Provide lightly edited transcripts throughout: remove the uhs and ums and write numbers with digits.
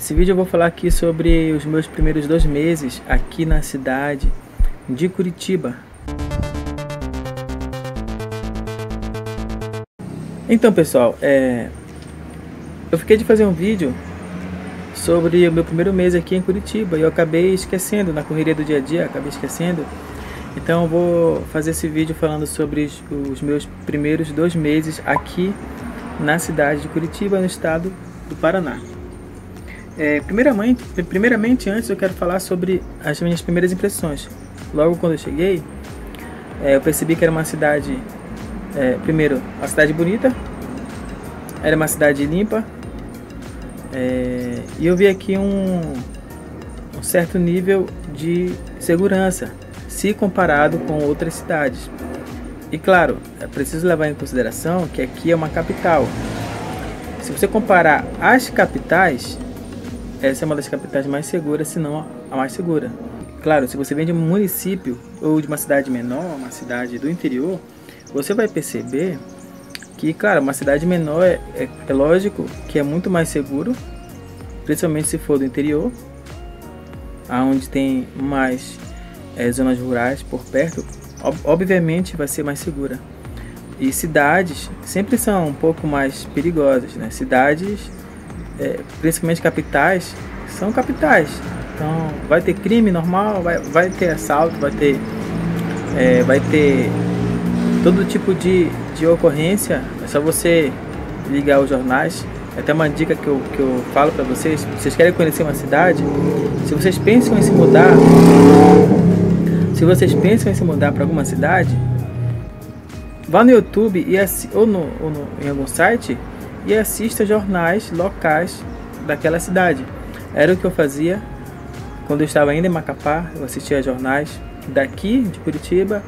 Esse vídeo eu vou falar aqui sobre os meus primeiros 2 meses aqui na cidade de Curitiba. Então pessoal, eu fiquei de fazer um vídeo sobre o meu primeiro mês aqui em Curitiba e eu acabei esquecendo, na correria do dia a dia, acabei esquecendo. Então eu vou fazer esse vídeo falando sobre os meus primeiros 2 meses aqui na cidade de Curitiba, no estado do Paraná. Primeiramente, antes eu quero falar sobre as minhas primeiras impressões. Logo quando eu cheguei, eu percebi que era uma cidade, primeiro, uma cidade bonita, era uma cidade limpa, e eu vi aqui um certo nível de segurança, se comparado com outras cidades. E claro, é preciso levar em consideração que aqui é uma capital. Se você comparar as capitais, essa é uma das capitais mais seguras, se não a mais segura. Claro, se você vem de um município ou de uma cidade menor, uma cidade do interior, você vai perceber que, claro, uma cidade menor é lógico que é muito mais seguro, principalmente se for do interior, onde tem mais zonas rurais por perto, obviamente vai ser mais segura. E cidades sempre são um pouco mais perigosas, né? Cidades, principalmente capitais, são capitais. Então vai ter crime normal, vai ter assalto, vai ter todo tipo de ocorrência. É só você ligar os jornais. É até uma dica que eu falo para vocês. Se vocês querem conhecer uma cidade, se vocês pensam em se mudar, para alguma cidade, vá no YouTube ou em algum site e assista jornais locais daquela cidade. Era o que eu fazia quando eu estava ainda em Macapá. Eu assistia jornais daqui de Curitiba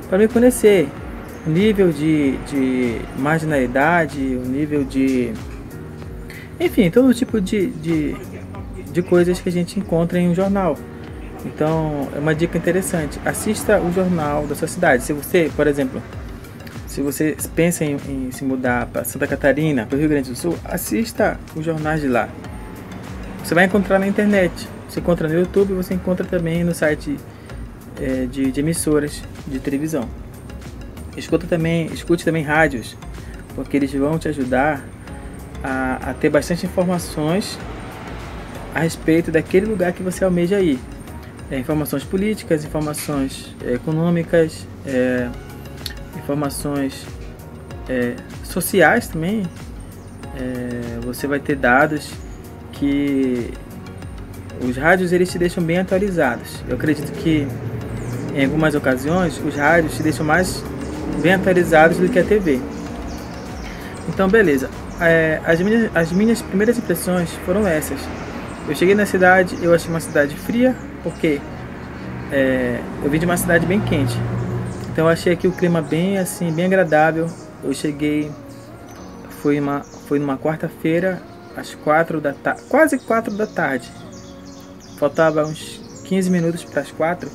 para me conhecer o nível de marginalidade, o nível de, enfim, todo tipo de coisas que a gente encontra em um jornal. Então é uma dica interessante: assista o jornal da sua cidade. Se você, por exemplo, se você pensa em se mudar para Santa Catarina, para o Rio Grande do Sul, assista os jornais de lá. Você vai encontrar na internet, você encontra no YouTube, você encontra também no site de emissoras de televisão. Escute também rádios, porque eles vão te ajudar a ter bastante informações a respeito daquele lugar que você almeja ir. Informações políticas, informações econômicas, informações sociais também. Você vai ter dados que os rádios eles te deixam bem atualizados. Eu acredito que em algumas ocasiões os rádios te deixam mais bem atualizados do que a TV. Então beleza, as minhas primeiras impressões foram essas. Eu cheguei na cidade, eu achei uma cidade fria, porque eu vim de uma cidade bem quente. Então eu achei aqui o clima bem bem agradável. Eu cheguei, foi numa quarta-feira, às 4 da tarde, quase 4 da tarde. Faltava uns 15 minutos para as 4.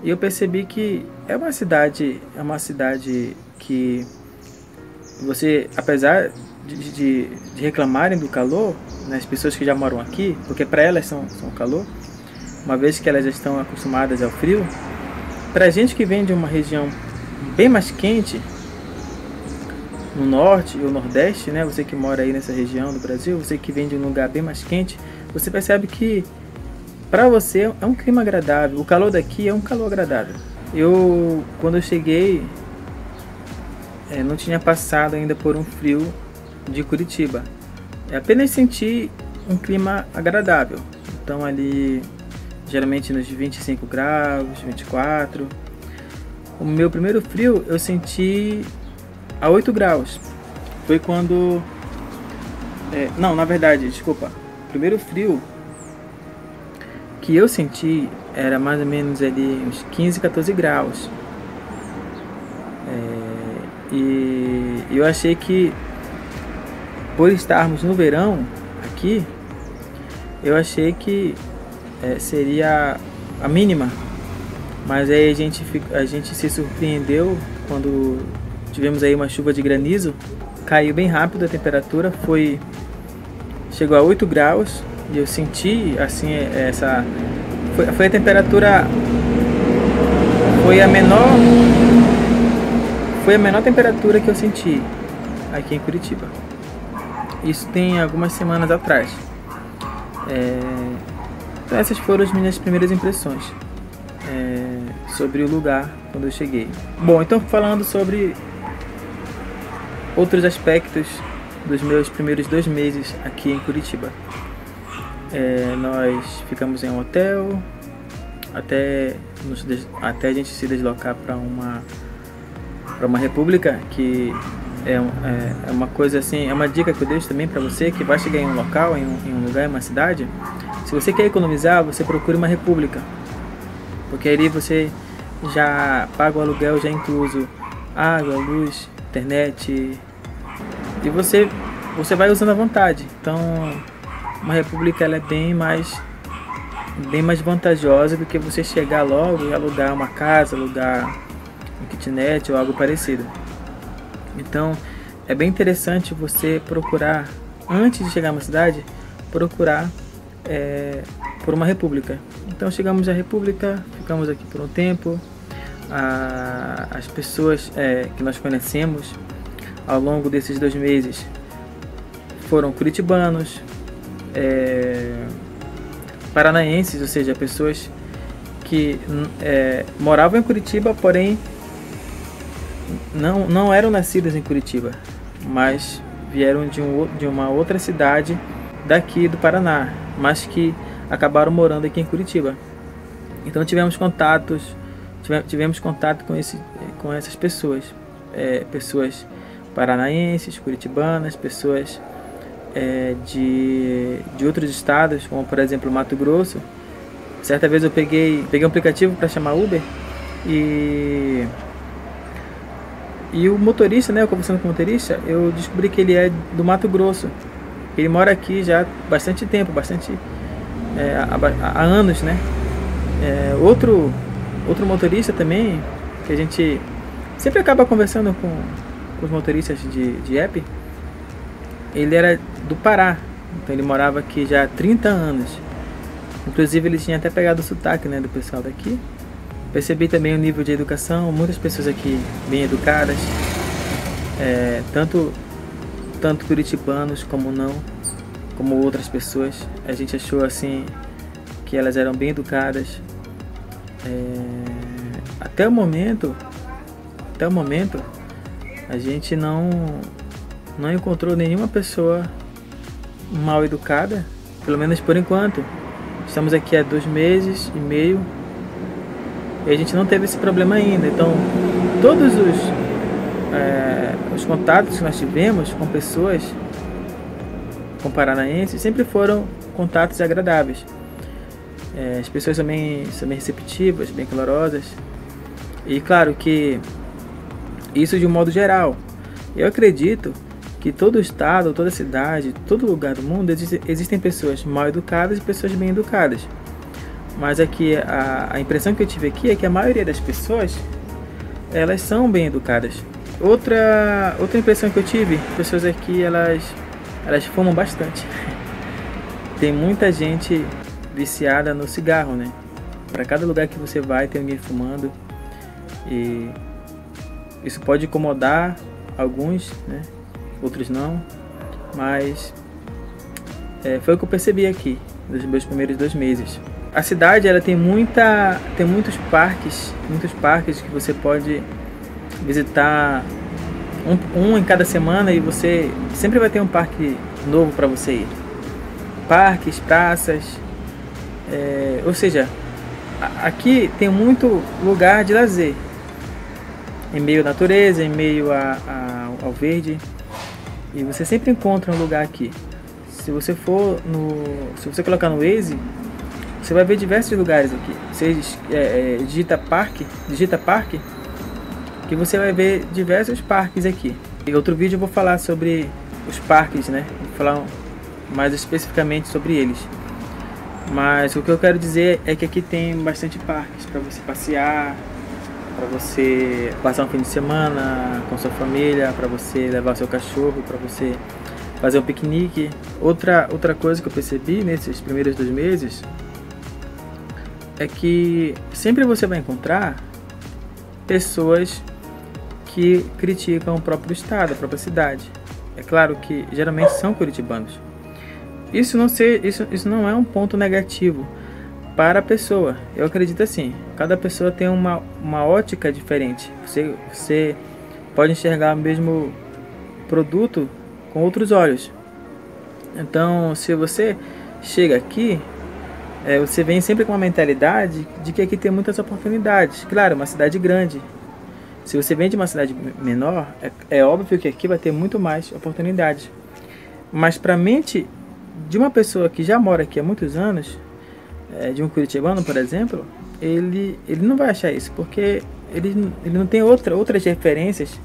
E eu percebi que é uma cidade que você, apesar de reclamarem do calor, né, as pessoas que já moram aqui, porque para elas são calor, uma vez que elas já estão acostumadas ao frio, para a gente que vem de uma região bem mais quente, no norte ou nordeste, né, você que mora aí nessa região do Brasil, você que vem de um lugar bem mais quente, você percebe que para você é um clima agradável. O calor daqui é um calor agradável. Quando eu cheguei, não tinha passado ainda por um frio de Curitiba. Apenas senti um clima agradável. Então ali, geralmente nos 25 graus, 24. O meu primeiro frio eu senti a 8 graus. Foi quando... não, na verdade, desculpa. O primeiro frio que eu senti era mais ou menos ali uns 15, 14 graus. E eu achei que, por estarmos no verão aqui, eu achei que seria a mínima. Mas aí a gente se surpreendeu quando tivemos aí uma chuva de granizo. Caiu bem rápido a temperatura, chegou a 8 graus e eu senti assim essa foi a temperatura, foi a menor temperatura que eu senti aqui em Curitiba. Isso tem algumas semanas atrás. Então essas foram as minhas primeiras impressões sobre o lugar quando eu cheguei. Bom, então falando sobre outros aspectos dos meus primeiros 2 meses aqui em Curitiba. Nós ficamos em um hotel até a gente se deslocar para uma república, que é uma coisa assim, é uma dica que eu deixo também para você que vai chegar em um local, em um lugar, em uma cidade. Se você quer economizar, você procure uma república, porque ali você já paga o aluguel já incluso, água, luz, internet, e você vai usando à vontade. Então uma república ela é bem mais vantajosa do que você chegar logo e alugar uma casa, alugar um kitnet ou algo parecido. Então é bem interessante você procurar, antes de chegar a uma cidade, procurar por uma república. Então chegamos à república, ficamos aqui por um tempo. As pessoas que nós conhecemos ao longo desses 2 meses foram curitibanos, paranaenses, ou seja, pessoas que moravam em Curitiba, porém não eram nascidas em Curitiba, mas vieram de uma outra cidade daqui do Paraná, mas que acabaram morando aqui em Curitiba. Então tivemos contato com essas pessoas, pessoas paranaenses, curitibanas, pessoas de outros estados, como por exemplo Mato Grosso. Certa vez eu peguei um aplicativo para chamar Uber e o motorista, eu conversando com o motorista, eu descobri que ele é do Mato Grosso. Ele mora aqui já há bastante tempo, há anos, né? Outro motorista também, que a gente sempre acaba conversando com os motoristas de app, ele era do Pará, então ele morava aqui já há 30 anos. Inclusive ele tinha até pegado o sotaque, né, do pessoal daqui. Percebi também o nível de educação, muitas pessoas aqui bem educadas, tanto curitibanos como outras pessoas. A gente achou assim que elas eram bem educadas. Até o momento a gente não encontrou nenhuma pessoa mal educada, pelo menos por enquanto. Estamos aqui há 2 meses e meio e a gente não teve esse problema ainda. Então todos os contatos que nós tivemos com pessoas, com paranaenses, sempre foram contatos agradáveis. As pessoas também são bem receptivas, bem calorosas. E claro que isso de um modo geral. Eu acredito que todo estado, toda cidade, todo lugar do mundo existem pessoas mal educadas e pessoas bem educadas. Mas aqui a impressão que eu tive aqui é que a maioria das pessoas, elas são bem educadas. Outra impressão que eu tive, pessoas aqui elas fumam bastante. Tem muita gente viciada no cigarro, né? Para cada lugar que você vai tem alguém fumando, e isso pode incomodar alguns, né? Outros não, mas foi o que eu percebi aqui nos meus primeiros 2 meses. A cidade ela tem muitos parques que você pode visitar, um em cada semana, e você sempre vai ter um parque novo para você ir. Parques, praças, ou seja, aqui tem muito lugar de lazer, em meio à natureza, em meio ao verde, e você sempre encontra um lugar aqui. Se você colocar no Waze, você vai ver diversos lugares aqui. Você digita parque, que você vai ver diversos parques aqui. Em outro vídeo eu vou falar sobre os parques, né? Vou falar mais especificamente sobre eles. Mas o que eu quero dizer é que aqui tem bastante parques para você passear, para você passar um fim de semana com sua família, para você levar seu cachorro, para você fazer um piquenique. Outra coisa que eu percebi nesses primeiros 2 meses é que sempre você vai encontrar pessoas que criticam o próprio estado, a própria cidade. É claro que geralmente são curitibanos. Isso não é um ponto negativo para a pessoa. Eu acredito assim, cada pessoa tem uma ótica diferente. Você pode enxergar o mesmo produto com outros olhos. Então, se você chega aqui, você vem sempre com uma mentalidade de que aqui tem muitas oportunidades. Claro, uma cidade grande. Se você vem de uma cidade menor, é óbvio que aqui vai ter muito mais oportunidades. Mas para a mente de uma pessoa que já mora aqui há muitos anos, de um curitibano, por exemplo, ele não vai achar isso, porque ele não tem outras referências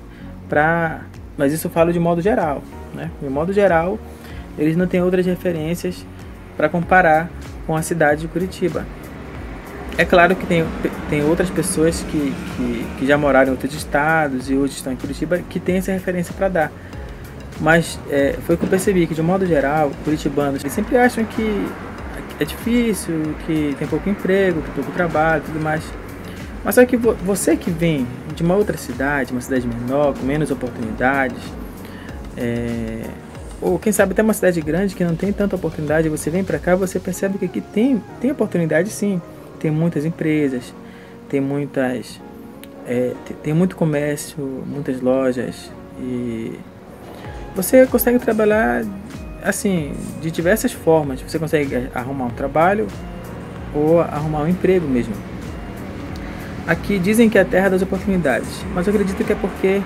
para... Mas isso eu falo de modo geral, né? De modo geral, eles não têm outras referências para comparar com a cidade de Curitiba. É claro que tem outras pessoas que já moraram em outros estados e hoje estão em Curitiba que têm essa referência para dar. Mas foi o que eu percebi, que de um modo geral, curitibanos eles sempre acham que é difícil, que tem pouco emprego, que tem pouco trabalho e tudo mais. Mas só que você que vem de uma outra cidade, uma cidade menor, com menos oportunidades, ou quem sabe até uma cidade grande que não tem tanta oportunidade, você vem para cá e você percebe que aqui tem oportunidade sim. Tem muitas empresas, tem muito comércio, muitas lojas, e você consegue trabalhar assim de diversas formas. Você consegue arrumar um trabalho ou arrumar um emprego mesmo. Aqui dizem que é a terra das oportunidades, mas eu acredito que é porque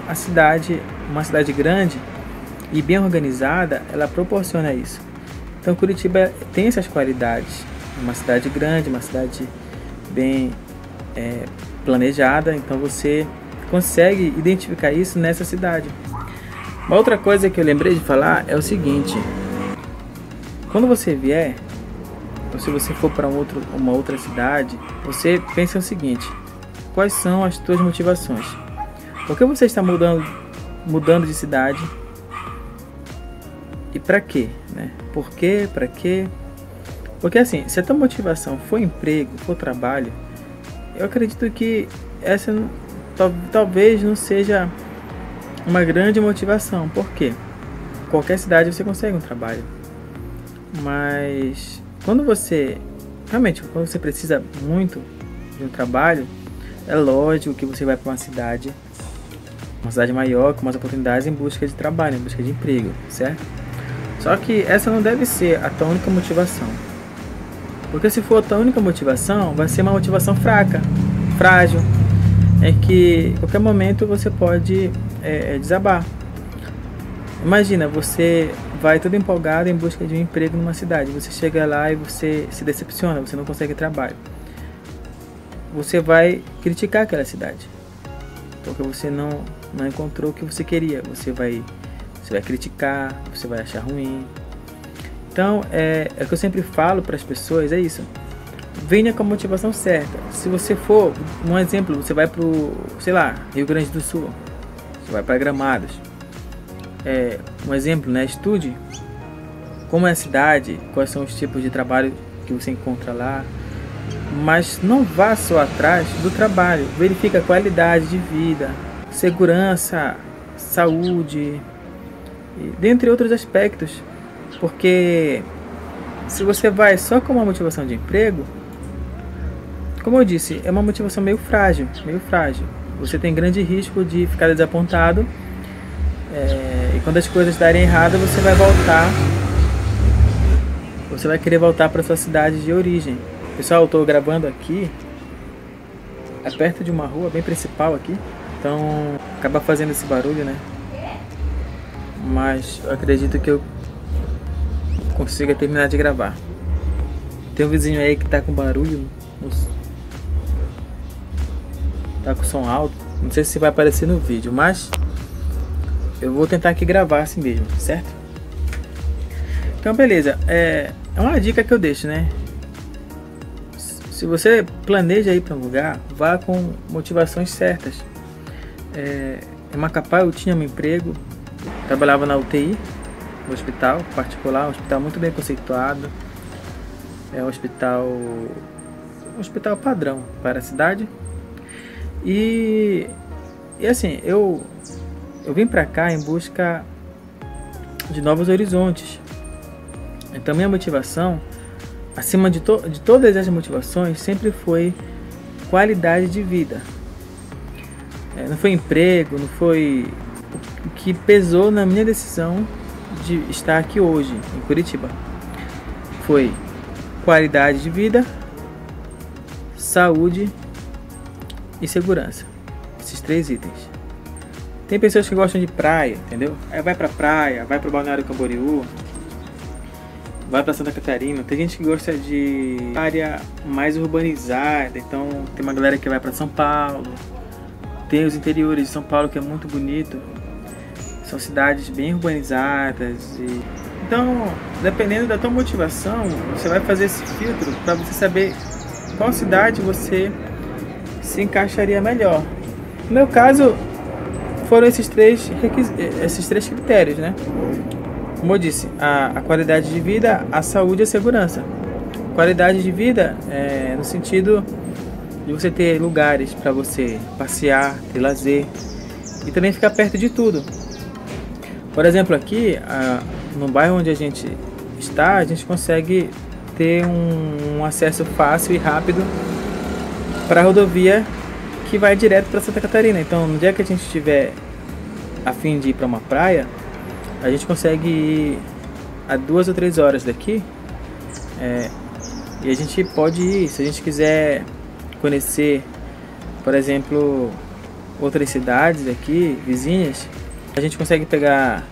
a cidade, uma cidade grande e bem organizada, ela proporciona isso. Então Curitiba tem essas qualidades. Uma cidade grande, uma cidade bem planejada, então você consegue identificar isso nessa cidade. Uma outra coisa que eu lembrei de falar é o seguinte: quando você vier, ou se você for para uma outra cidade, você pensa o seguinte: quais são as suas motivações? Por que você está mudando de cidade? E para quê? Né? Por quê? Para quê? Porque assim, se a tua motivação for emprego, for trabalho, eu acredito que essa talvez não seja uma grande motivação. Por quê? Qualquer cidade você consegue um trabalho. Mas quando você precisa muito de um trabalho, é lógico que você vai para uma cidade maior, com mais oportunidades, em busca de trabalho, em busca de emprego, certo? Só que essa não deve ser a tua única motivação. Porque se for a tua única motivação, vai ser uma motivação fraca, frágil, em que a qualquer momento você pode desabar. Imagina, você vai todo empolgado em busca de um emprego numa cidade, você chega lá e você se decepciona, você não consegue trabalho. Você vai criticar aquela cidade, porque você não encontrou o que você queria. Você vai criticar, você vai achar ruim. Então, o que eu sempre falo para as pessoas é isso: venha com a motivação certa. Se você for, um exemplo, você vai para o, Rio Grande do Sul, você vai para Gramados. Um exemplo, né? Estude como é a cidade, quais são os tipos de trabalho que você encontra lá, mas não vá só atrás do trabalho. Verifique a qualidade de vida, segurança, saúde, dentre outros aspectos. Porque se você vai só com uma motivação de emprego, como eu disse, é uma motivação meio frágil. Você tem grande risco de ficar desapontado, e quando as coisas darem errado, você vai querer voltar para sua cidade de origem. Pessoal, eu estou gravando aqui, perto de uma rua bem principal aqui, então acaba fazendo esse barulho, né? Mas eu acredito que eu consiga terminar de gravar. Tem um vizinho aí que tá com barulho, tá com som alto, não sei se vai aparecer no vídeo, mas eu vou tentar aqui gravar assim mesmo, certo? Então beleza, é uma dica que eu deixo, né? Se você planeja ir para um lugar, vá com motivações certas. Em Macapá eu tinha um emprego, trabalhava na UTI, o hospital particular, um hospital muito bem conceituado. É um hospital padrão para a cidade. E assim, eu vim para cá em busca de novos horizontes. Então minha motivação, acima de todas as motivações, sempre foi qualidade de vida. Não foi emprego, não foi o que pesou na minha decisão de estar aqui hoje, em Curitiba. Foi qualidade de vida, saúde e segurança. Esses 3 itens. Tem pessoas que gostam de praia, entendeu? Aí vai pra praia, vai pro Balneário Camboriú, vai pra Santa Catarina. Tem gente que gosta de área mais urbanizada, então tem uma galera que vai pra São Paulo. Tem os interiores de São Paulo, que é muito bonito. São cidades bem urbanizadas. Então, dependendo da tua motivação, você vai fazer esse filtro para você saber qual cidade você se encaixaria melhor. No meu caso, foram esses três critérios, né? Como eu disse, a qualidade de vida, a saúde e a segurança. Qualidade de vida no sentido de você ter lugares para você passear, ter lazer e também ficar perto de tudo. Por exemplo, aqui no bairro onde a gente está, a gente consegue ter um acesso fácil e rápido para a rodovia que vai direto para Santa Catarina. Então, no dia que a gente estiver a fim de ir para uma praia, a gente consegue ir a 2 ou 3 horas daqui, e a gente pode ir, se a gente quiser conhecer, por exemplo, outras cidades aqui, vizinhas, a gente consegue pegar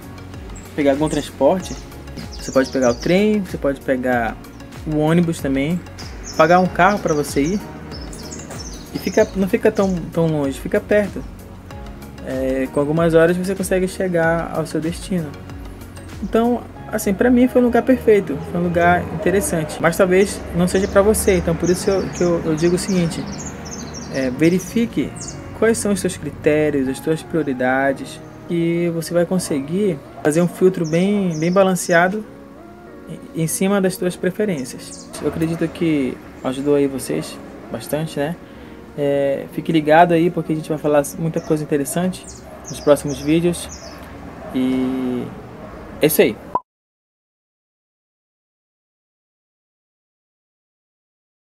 algum transporte. Você pode pegar o trem, você pode pegar o ônibus também, pagar um carro para você ir, e não fica tão longe, fica perto. Com algumas horas você consegue chegar ao seu destino. Então, assim, para mim foi um lugar perfeito, foi um lugar interessante, mas talvez não seja para você. Então, por isso que eu digo o seguinte: verifique quais são os seus critérios, as suas prioridades, e você vai conseguir fazer um filtro bem balanceado em cima das suas preferências. Eu acredito que ajudou aí vocês bastante, né? Fique ligado aí, porque a gente vai falar muita coisa interessante nos próximos vídeos. E é isso aí.